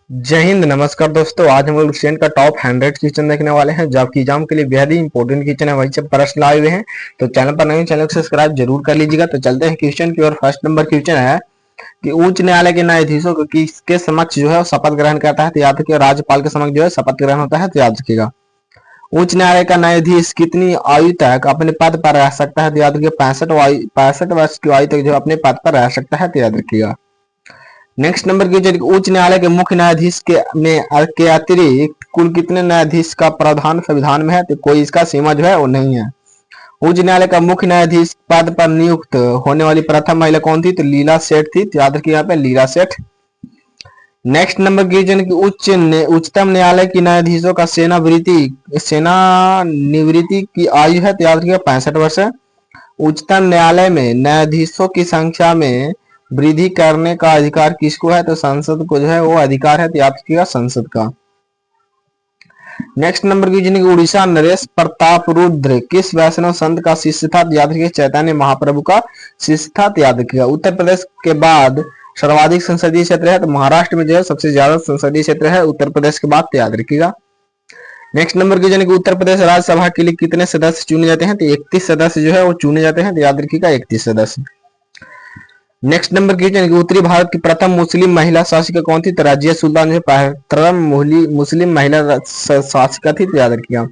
जय हिंद। नमस्कार दोस्तों, आज हम लोग स्टूडेंट का टॉप 100 क्वेश्चन देखने वाले हैं जो आपकी एग्जाम के लिए बेहद ही इंपॉर्टेंट क्वेश्चन है। वही से प्रश्न लाए हुए हैं, तो चैनल पर नए चैनल को सब्सक्राइब जरूर कर लीजिएगा। तो चलते हैं क्वेश्चन की ओर। फर्स्ट नंबर क्वेश्चन है कि उच्च न्यायालय के न्यायाधीशों को किसके समक्ष जो है शपथ ग्रहण करता है, तो याद रखिएगा राज्यपाल के समक्ष जो है शपथ ग्रहण होता है, तो याद रखिएगा। उच्च न्यायालय का न्यायाधीश कितनी आयु तक अपने पद पर रह सकता है, तो याद रखिएगा 65 वर्ष की आयु तक जो अपने पद पर रह सकता है, तो याद रखिएगा। नेक्स्ट नंबर की उच्च न्यायालय के मुख्य न्यायाधीश के अतिरिक्त कुल कितने न्यायाधीश का प्रावधान संविधान में है, तो कोई इसका सीमा जो है वो नहीं है। उच्च न्यायालय का मुख्य न्यायाधीश पद पर नियुक्त होने वाली प्रथम महिला कौन थी, तो लीला सेठ थी, तो याद रखिए यहाँ पे लीला सेठ। नेक्स्ट नंबर की उच्चतम न्यायालय की न्यायाधीशों का सेनानिवृत्ति की आयु है, तो याद रखिए 65 वर्ष है। उच्चतम न्यायालय में न्यायाधीशों की संख्या में वृद्धि करने का अधिकार किसको है, तो संसद को जो है वो अधिकार है, तो याद रखिएगा संसद का। नेक्स्ट नंबर की उड़ीसा नरेश प्रताप रुद्र किस वैष्णव संत का शिष्य था, याद रखिए चैतन्य महाप्रभु का शिष्य था, याद रखिएगा। उत्तर प्रदेश के बाद सर्वाधिक संसदीय क्षेत्र है, तो महाराष्ट्र में जो है सबसे ज्यादा संसदीय क्षेत्र है उत्तर प्रदेश के बाद, तो याद रखिएगा। नेक्स्ट नंबर की उत्तर प्रदेश राज्यसभा के लिए कितने सदस्य चुने जाते हैं, तो 31 सदस्य जो है वो चुने जाते हैं, तो याद रखिएगा 31 सदस्य। नेक्स्ट नंबर की उत्तरी भारत की प्रथम मुस्लिम महिला शासिका कौन थी, तो रजिया सुल्तान जो प्रथम मुस्लिम महिला शासिका थी, तो याद रखिएगा।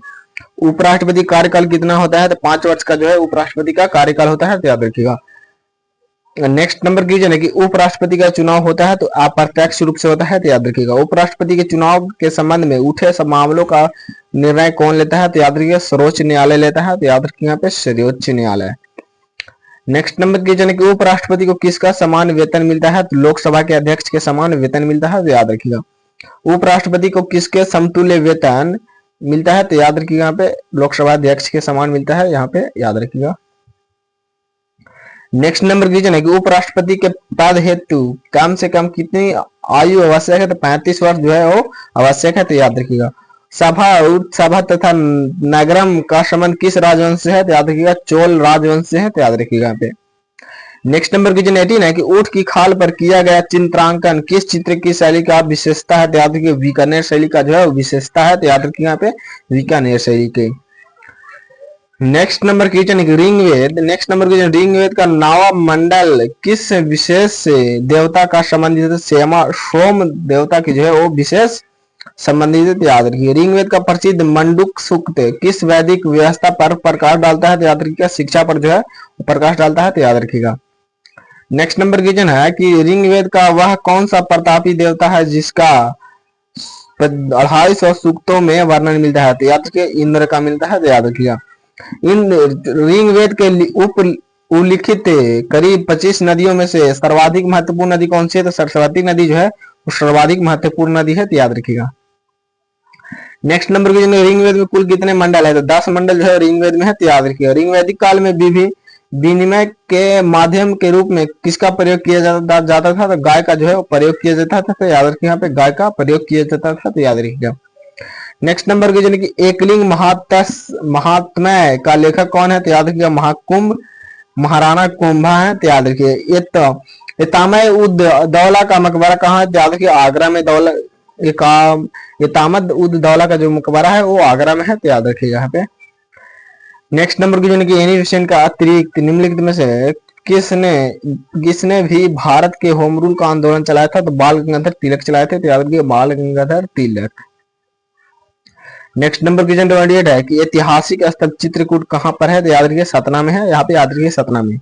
उपराष्ट्रपति कार्यकाल कितना होता है, तो 5 वर्ष का जो है उपराष्ट्रपति का कार्यकाल होता है, तो याद रखिएगा। नेक्स्ट नंबर की उपराष्ट्रपति का चुनाव होता है तो अप्रत्यक्ष रूप से होता है, तो याद रखिएगा। उपराष्ट्रपति के चुनाव के संबंध में उठे सब मामलों का निर्णय कौन लेता है, तो याद रखिएगा सर्वोच्च न्यायालय लेता है, तो याद रखिए यहाँ पे सर्वोच्च न्यायालय। नेक्स्ट नंबर की उपराष्ट्रपति को किसका समान वेतन मिलता है, तो लोकसभा के अध्यक्ष के समान वेतन मिलता है, तो याद रखिएगा। उपराष्ट्रपति को किसके समतुल्य वेतन मिलता है, तो याद रखिएगा यहाँ पे लोकसभा अध्यक्ष के समान मिलता है, यहाँ पे याद रखिएगा। नेक्स्ट नंबर की उपराष्ट्रपति के पद हेतु कम से कम कितनी आयु आवश्यक है, तो 35 वर्ष जो है वो आवश्यक है, तो याद रखिएगा। सभा तथा नगरम का संबंध किस राजवंश से है, तो याद रखिएगा चोल राजवंश से है, तो याद रखिएगा यहाँ पे। नेक्स्ट नंबर की 18 है कि ऊंट की खाल पर किया गया चित्रांकन किस चित्र की शैली का विशेषता है, तो याद रखिए बीकानेर शैली का जो है विशेषता है, तो याद रखिए यहाँ पे बीकानेर शैली के। Next number question Rigveda. Next number question Rigveda का नावा मंडल किस विशेष देवता का संबंधित है, सोम देवता की जो है वो विशेष संबंधित, याद रखिए। ऋग्वेद का प्रसिद्ध मंडूक सूक्त किस वैदिक व्यवस्था पर प्रकाश डालता है, तो याद रखिएगा शिक्षा पर जो है प्रकाश डालता है, तो याद रखिएगा। नेक्स्ट नंबर क्वेश्चन है कि ऋग्वेद का वह कौन सा प्रतापी देवता है जिसका 250 सूक्तों में वर्णन मिलता है, तो याद रखिए इंद्र का मिलता है, तो याद रखिएगा। इन ऋग्वेद के उल्लिखित करीब 25 नदियों में से सर्वाधिक महत्वपूर्ण नदी कौन सी है, तो सरस्वती नदी जो है वो सर्वाधिक महत्वपूर्ण नदी है, तो याद रखिएगा। नेक्स्ट नंबर की ऋग्वेद में कुल कितने मंडल है, तो 10 मंडल जो है ऋग्वेद में है, तो याद रखिएगा। ऋग्वैदिक काल में विनिमय के माध्यम के रूप में किसका प्रयोग किया जाता था, तो गाय का जो है वो प्रयोग किया जाता था, तो याद रखिए यहाँ पे गाय का प्रयोग किया जाता था, तो याद रखिएगा। नेक्स्ट नंबर की एकलिंग महात्म्य का लेखक कौन है, तो याद रखिएगा महाकुंभ महाराणा कुंभा है, तो याद रखिए। इतामय उद दौला का मकबरा कहाँ है, तो याद रखिए आगरा में। इतामद उद दौला का जो मकबरा है वो आगरा में है, तो याद रखिएगा यहाँ पे। नेक्स्ट नंबर की एनिमेशन का अतिरिक्त निम्नलिखित में से किसने भी भारत के होम रूल का आंदोलन चलाया था, तो बाल गंगाधर तिलक चलाए थे, तो याद रखिए बाल Gangadhar Tilak. Next number question 28 है कि ऐतिहासिक स्थल चित्रकूट कहां पर है, तो याद रखिए सतना में है, यहाँ पे याद रखिए सतना में।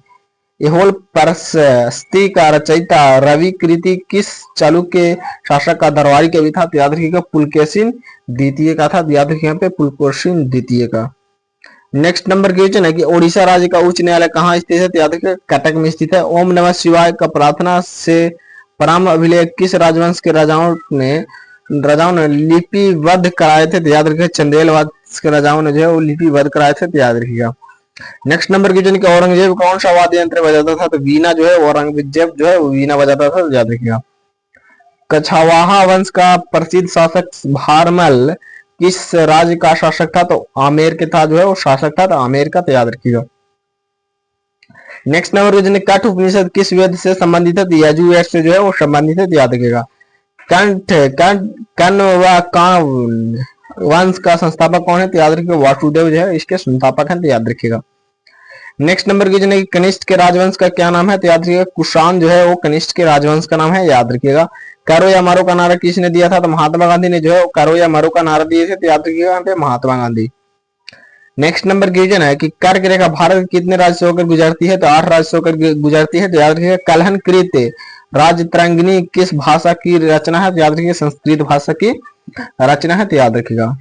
एहोल प्रशस्ति का रचयिता रवि कृति किस चालुक्य शासक का दरबारी कवि था, तो याद रखिएगा पुलकेशिन द्वितीय का था, याद रखिए यहाँ पे पुलकेशिन द्वितीय का। नेक्स्ट नंबर क्वेश्चन है कि ओडिशा राज्य का उच्च न्यायालय कहाँ स्थित है, तो याद रखिए कटक में स्थित है। ओम नमः शिवाय का प्रार्थना से प्रारंभ अभिलेख किस राजवंश के राजाओं ने लिपिबद्ध कराए थे, तो याद रखिए चंदेल वंश के राजाओं ने जो है वो लिपिबद्ध कराए थे, तो याद रखिएगा। नेक्स्ट नंबर क्वेश्चन कि औरंगजेब कौन सा वाद्य यंत्र बजाता था, तो वीणा जो है औरंगजेब जो है वो वीणा बजाता था, तो याद रखिएगा। कछवाहा वंश का प्रसिद्ध शासक भारमल किस राज्य का शासक था, तो आमेर के था जो है वो शासक था, तो आमेर का, तो याद रखिएगा। नेक्स्ट नंबर क्वेश्चन कठ उपनिषद किस वेद से संबंधित है, तो यजुर्वेद से जो है वो संबंधित है, तो याद रखिएगा। कंठ वंश का संस्थापक कौन है? तो याद रखिएगा वासुदेव जो है इसके संस्थापक हैं, तो याद रखिएगा। नेक्स्ट नंबर की जो कनिष्ठ के राजवंश का क्या नाम है? तो याद रखिएगा कुषाण जो है वो कनिष्ठ के राजवंश का नाम है, याद रखिएगा। करो या मरो का नारा किसने दिया था? तो महात्मा गांधी ने जो है करो या मरो का नारा दिए थे, तो याद रखिएगा यहाँ पे Mahatma Gandhi. Next number question है कि कर्क रेखा भारत के कितने राज्य से होकर गुजरती है? तो 8 राज्य से होकर गुजरती है, तो याद रखिएगा। कलहन कृत राजतरंगिणी किस भाषा की रचना है? तो याद रखिएगा संस्कृत भाषा की रचना है, तो याद रखिएगा।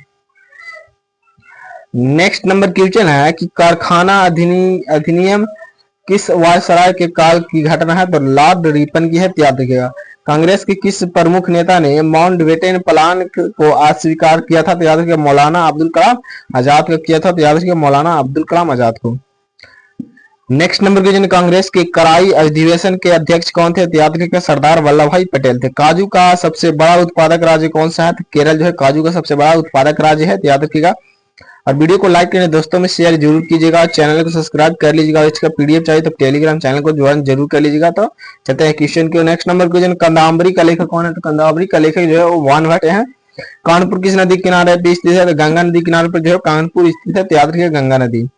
नेक्स्ट नंबर क्वेश्चन है कि कारखाना अधिनियम किस वायसराय के काल की घटना है? तो लॉर्ड रिपन की है, तो याद रखिएगा। कांग्रेस के किस प्रमुख नेता ने माउंटबेटन प्लान को अस्वीकार किया था? तो याद रखिएगा मौलाना अब्दुल कलाम आजाद को किया था, तो याद रखिएगा मौलाना अब्दुल कलाम आजाद को। नेक्स्ट नंबर क्वेश्चन कांग्रेस के कराई अधिवेशन के अध्यक्ष कौन थे? तो याद रखिएगा सरदार वल्लभ भाई पटेल थे। काजू का सबसे बड़ा उत्पादक राज्य कौन सा है? तो केरल जो है काजू का सबसे बड़ा उत्पादक राज्य है, तो याद रखिएगा। और वीडियो को लाइक करें, दोस्तों में शेयर जरूर कीजिएगा, चैनल को सब्सक्राइब कर लीजिएगा। इसका पीडीएफ चाहिए तो टेलीग्राम चैनल को ज्वाइन जरूर कर लीजिएगा। तो चलते हैं क्वेश्चन के नेक्स्ट नंबर क्वेश्चन कंदावरी का लेखक कौन है? तो कंदावरी का लेखक जो है वो वान भट्ट है। कानपुर किस नदी किनारे स्थित है? तो गंगा नदी किनारे पर जो है कानपुर स्थित है, तो याद रखिएगा गंगा नदी।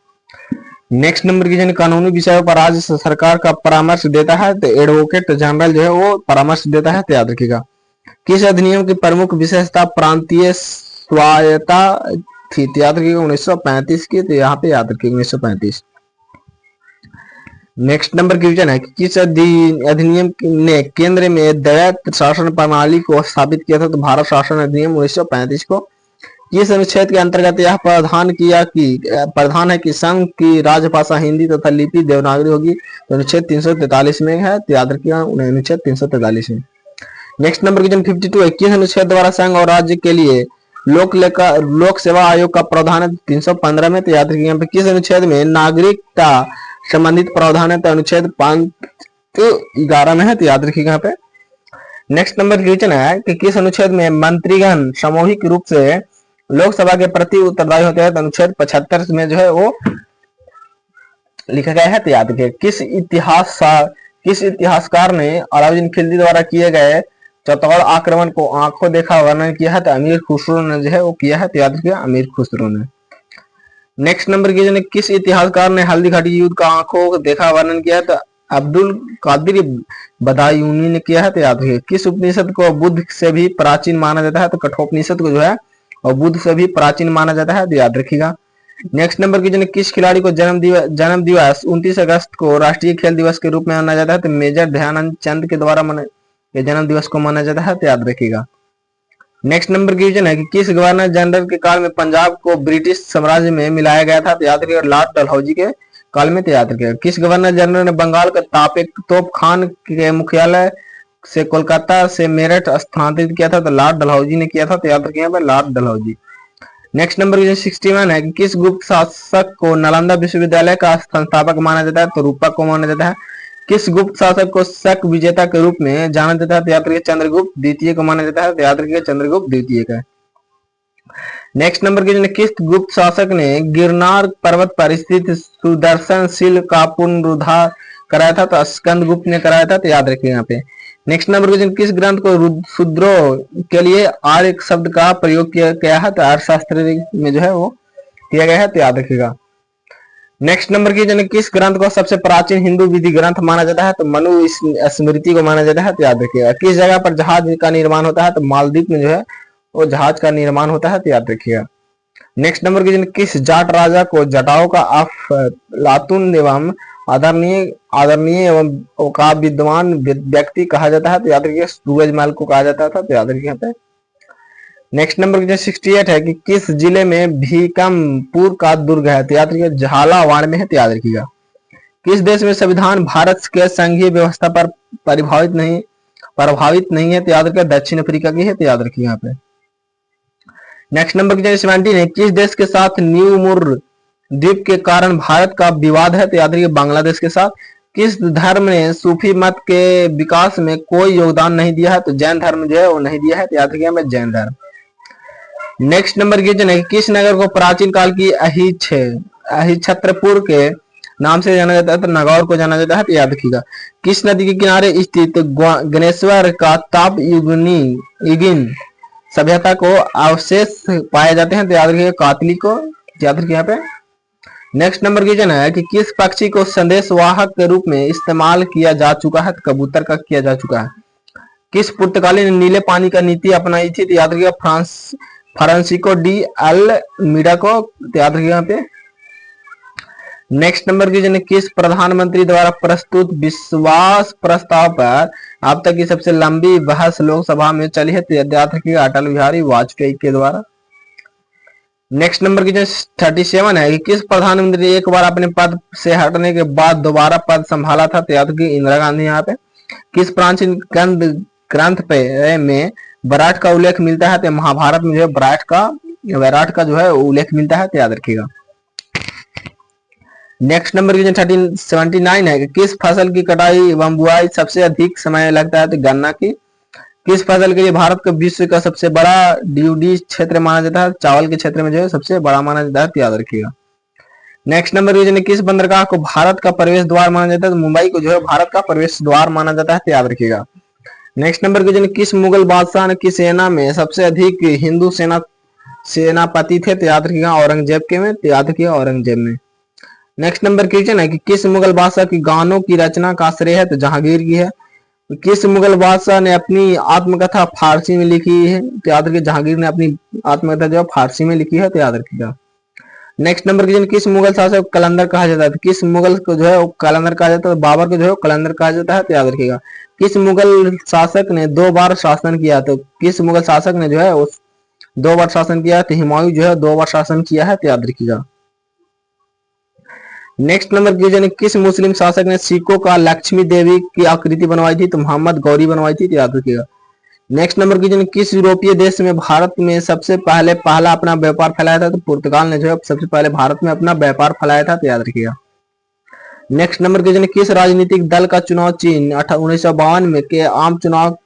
नेक्स्ट नंबर क्वेश्चन कानूनी विषयों पर राज्य सरकार का परामर्श देता है? तो एडवोकेट जनरल जो है वो परामर्श देता है, तो याद रखिएगा। किस अधिनियम की प्रमुख विशेषता प्रांतीय स्वायत्तता थी? तो याद रखिएगा 1935 की, तो यहाँ पे याद रखिएगा 1935। नेक्स्ट नंबर क्वेश्चन है कि किस अधिनियम ने केंद्र में द्वैत शासन प्रणाली को स्थापित किया था? तो भारत शासन अधिनियम 1935 को। किस अनुच्छेद के अंतर्गत यह प्रावधान है कि संघ की राजभाषा हिंदी तथा लिपि देवनागरी होगी? तो अनुच्छेद 343 में है, तो याद रखिएगा अनुच्छेद 343 में। नेक्स्ट नंबर क्वेश्चन 52 है किस अनुच्छेद द्वारा संघ और राज्य के लिए लोक सेवा आयोग का प्रावधान है? 315 में, तो याद रखिएगा। यहाँ पे किस अनुच्छेद में नागरिकता संबंधित प्रावधान है? तो अनुच्छेद 511 में है, तो याद रखिएगा यहाँ पे। नेक्स्ट नंबर क्वेश्चन है कि किस अनुच्छेद में मंत्रीगण सामूहिक रूप से लोकसभा के प्रति उत्तरदायी होते हैं? तो अनुच्छेद 75 में जो है वो लिखा गया है, तो याद रखिएगा। किस इतिहासकार ने अलाउद्दीन खिलजी द्वारा किए गए चौतौड़ आक्रमण को आंखों देखा वर्णन किया है? तो अमीर खुसरो ने जो है वो किया है, तो याद रखिएगा अमीर खुसरो ने। नेक्स्ट नंबर की किस इतिहासकार ने हल्दी घाटी युद्ध का आंखों देखा वर्णन किया है? तो अब्दुल कादिर बदायूनी ने किया है, तो याद रखिएगा। किस उपनिषद को बुद्ध से भी प्राचीन माना जाता है? तो कठोपनिषद को जो है और बुद्ध से भी प्राचीन माना जाता है, तो याद रखिएगा। नेक्स्ट नंबर की किस खिलाड़ी को जन्म दिवस 29 अगस्त को राष्ट्रीय खेल दिवस के रूप में माना जाता है? तो मेजर ध्यानचंद चंद के द्वारा ये जन्म दिवस को माना जाता है, तो याद रखिएगा। नेक्स्ट नंबर क्वेश्चन है कि किस गवर्नर जनरल के काल में पंजाब को ब्रिटिश साम्राज्य में मिलाया गया था? तो याद रखिएगा लॉर्ड डलहौजी के काल में, तो याद रखिएगा। किस गवर्नर जनरल ने बंगाल का तोप खान के मुख्यालय से कोलकाता से मेरठ स्थानांतरित किया था? तो लॉर्ड डलहौजी ने किया था, तो याद रखिएगा लॉर्ड डलहौजी। नेक्स्ट नंबर 61 है कि किस गुप्त शासक को नालंदा विश्वविद्यालय का संस्थापक माना जाता है? तो रूपक को माना जाता है। किस गुप्त शासक को शक विजेता के रूप में जाना जाता है? तो याद रखिए चंद्रगुप्त द्वितीय को माना जाता है, तो याद रखिए चंद्रगुप्त द्वितीय का। नेक्स्ट नंबर की किस गुप्त शासक ने गिरनार पर्वत पर स्थित सुदर्शन शिल का पुनरुद्धार कराया था? तो स्कंदगुप्त ने कराया था, तो याद रखिए यहाँ पे। नेक्स्ट नंबर क्वेश्चन किस ग्रंथ को शूद्रों के लिए आर्य शब्द का प्रयोग किया गया है? तो अर्थशास्त्र में जो है वो किया गया है, तो याद रखिएगा। नेक्स्ट नंबर की किस ग्रंथ को सबसे प्राचीन हिंदू विधि ग्रंथ माना जाता है? तो मनु स्मृति को माना जाता है, तो याद रखिएगा। किस जगह पर जहाज का निर्माण होता है? तो मालदीव में जो है वो जहाज का निर्माण होता है, तो याद रखिएगा। नेक्स्ट नंबर की किस जाट राजा को जटाओं का अफलातून एवं आदरणीय एवं का विद्वान व्यक्ति कहा जाता है? तो याद रखिए सूरजमल को कहा जाता था, तो याद रखिए यहाँ पे। नेक्स्ट नंबर 68 है कि किस जिले में भीकमपुर का दुर्ग है? तो याद रखिए झालावाड़ में है, तो याद रखिएगा। किस देश में संविधान भारत के संघीय व्यवस्था पर प्रभावित नहीं है? तो याद रखिए दक्षिण अफ्रीका की है, तो याद रखिए यहाँ पे। नेक्स्ट नंबर 17 है किस देश के साथ न्यू मुर द्वीप के कारण भारत का विवाद है? तो याद रखिए बांग्लादेश के साथ। किस धर्म ने सूफी मत के विकास में कोई योगदान नहीं दिया है? तो जैन धर्म जो है वो नहीं दिया है, तो याद रखिए जैन धर्म। नेक्स्ट नंबर क्वेश्चन है किस नगर को प्राचीन काल की अहिछत्रपुर के नाम से जाना जाता है, तो नागौर को जाना जाता है, तो याद रखिएगा। किस नदी के किनारे स्थित गणेश्वर का ताप युगीन सभ्यता को अवशेष पाए जाते हैं, तो याद रखिएगा कातली को, याद रखिए यहाँ पे। नेक्स्ट नंबर क्वेश्चन है कि किस पक्षी को संदेशवाहक के रूप में इस्तेमाल किया जा चुका है, तो कबूतर का किया जा चुका है। किस पुर्तगाली ने नीले पानी का नीति अपनाई थी, तो याद रखिएगा फ्रांसिस्को डी अल्मीडा को, तो याद रखिएगा यहाँ पे। नेक्स्ट नंबर क्वेश्चन है किस प्रधानमंत्री द्वारा प्रस्तुत विश्वास प्रस्ताव पर अब तक की सबसे लंबी बहस लोकसभा में चली है, तो याद रखिएगा अटल बिहारी वाजपेयी के द्वारा। नेक्स्ट नंबर क्वेश्चन 37 है कि किस प्रधानमंत्री ने एक बार अपने पद से हटने के बाद दोबारा पद संभाला था, तो याद रखिए इंदिरा गांधी यहाँ पे। किस प्राचीन ग्रंथ पे में विराट का उल्लेख मिलता है, तो महाभारत में जो है विराट का जो है उल्लेख मिलता है, तो याद रखिएगा। नेक्स्ट नंबर क्वेश्चन 79 है कि किस फसल की कटाई एवं बुआई सबसे अधिक समय लगता है, तो गन्ना की। किस फसल के लिए भारत को विश्व का सबसे बड़ा ड्यूडी क्षेत्र माना जाता है, चावल के क्षेत्र में जो है सबसे बड़ा माना जाता है, तो याद रखिएगा। नेक्स्ट नंबर क्वेश्चन है किस बंदरगाह को भारत का प्रवेश द्वार माना जाता है, तो मुंबई को जो है भारत का प्रवेश द्वार माना जाता है, तो याद रखिएगा। नेक्स्ट नंबर क्वेश्चन किस मुगल बादशाह की सेना में सबसे अधिक हिंदू सेनापति थे, तो याद रखिएगा औरंगजेब के में, तो याद रखिएगा औरंगजेब में। नेक्स्ट नंबर क्वेश्चन है कि किस मुगल बादशाह की गानों की रचना का श्रेय है, तो जहांगीर की है। किस मुगल बादशाह ने अपनी आत्मकथा फारसी में लिखी है, तो याद रखिए जहांगीर ने अपनी आत्मकथा जो है फारसी में लिखी है, तो याद रखिएगा। नेक्स्ट नंबर क्वेश्चन किस मुगल शासक को कलंदर कहा जाता है, तो किस मुगल को जो है कलंदर कहा जाता है, बाबर को जो है कलंदर कहा जाता है, तो याद रखिएगा। किस मुगल शासक ने 2 बार शासन किया, तो किस मुगल शासक ने जो है उस 2 बार शासन किया, तो हुमायूं जो है 2 बार शासन किया है, तो याद रखिएगा। नेक्स्ट नंबर क्वेश्चन है किस मुस्लिम शासक ने सिखों का लक्ष्मी देवी की आकृति बनवाई थी, तो मोहम्मद गौरी बनवाई थी, तो याद रखिएगा। नेक्स्ट नंबर क्वेश्चन किस यूरोपीय देश में भारत में सबसे पहला अपना व्यापार फैलाया था, तो पुर्तगाल ने जो है सबसे पहले भारत में अपना व्यापार फैलाया था, तो याद रखिएगा। नेक्स्ट नंबर क्वेश्चन किस राजनीतिक दल का चुनाव चिन्ह 1952 में के आम चुनाव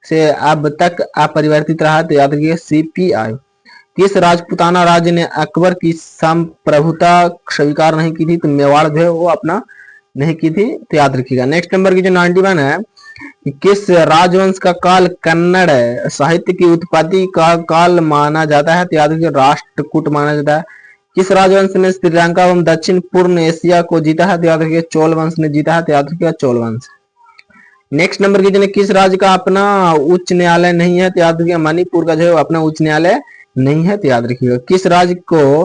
से अब तक अपरिवर्तित रहा, तो याद रखिएगा CPI। किस राजपूताना राज्य ने अकबर की संप्रभुता स्वीकार नहीं की थी, तो मेवाड़ जो है वो अपना नहीं की थी, तो याद रखिएगा। नेक्स्ट नंबर की जो 91 है किस राजवंश का काल कन्नड़ साहित्य की उत्पत्ति का काल माना जाता है, तो याद रखिए राष्ट्रकूट माना जाता है। किस राजवंश ने श्रीलंका एवं दक्षिण पूर्व एशिया को जीता है, तो याद रखिए चोल वंश ने जीता है, तो याद रखिएगा चोल वंश। नेक्स्ट नंबर की किस राज्य का अपना उच्च न्यायालय नहीं है, तो याद रखिए मणिपुर का जो है अपना उच्च न्यायालय नहीं है, तो याद रखिएगा। किस राज्य को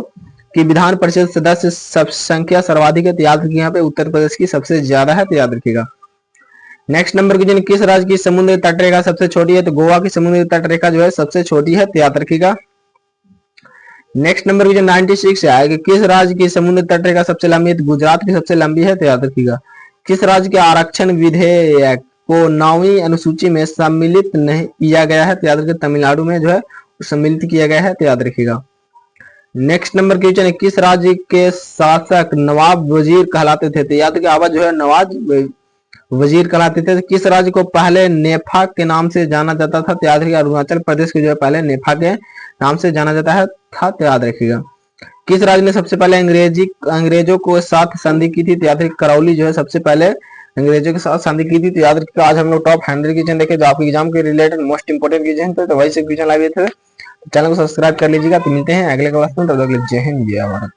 की विधान परिषद सदस्य संख्या सर्वाधिक है, तो याद रखिए यहाँ पे उत्तर प्रदेश की सबसे ज्यादा है, तो याद रखिएगा। नेक्स्ट नंबर की किस राज्य की समुद्र तट रेखा सबसे छोटी है, तो गोवा की समुद्र तट रेखा जो है सबसे छोटी है, तो याद रखिएगा। नेक्स्ट नंबर की जो 96 है कि किस राज्य की समुद्र तट रेखा सबसे लंबी है, तो गुजरात की सबसे लंबी है, तो याद रखिएगा। किस राज्य के आरक्षण विधेयक को 9वीं अनुसूची में सम्मिलित नहीं किया गया है, तो याद रखिए तमिलनाडु में जो है सम्मिलित किया गया है, तो याद रखिएगा। नेक्स्ट नंबर क्वेश्चन है किस राज्य के शासक नवाब वजीर कहलाते थे, तो याद रखिए अवध जो है नवाब वजीर कहलाते थे। किस राज्य को पहले नेफा के नाम से जाना जाता था, तो याद रखिएगा अरुणाचल प्रदेश के जो है पहले नेफा के नाम से जाना जाता है था, तो याद रखिएगा। किस राज्य ने सबसे पहले अंग्रेजों को साथ संधि की थी, तो याद रखिए करौली जो है सबसे पहले अंग्रेजों के साथ संधि की थी, तो याद रखिएगा। आज हम लोग टॉप 100 क्वेश्चन देखे जो आपके एग्जाम के रिलेटेड मोस्ट इंपोर्टेंट क्वेश्चन थे, तो वही से क्वेश्चन लाए थे। चैनल को सब्सक्राइब कर लीजिएगा, तो मिलते हैं अगले क्लास में, तब तक के लिए जय हिंद जय भारत।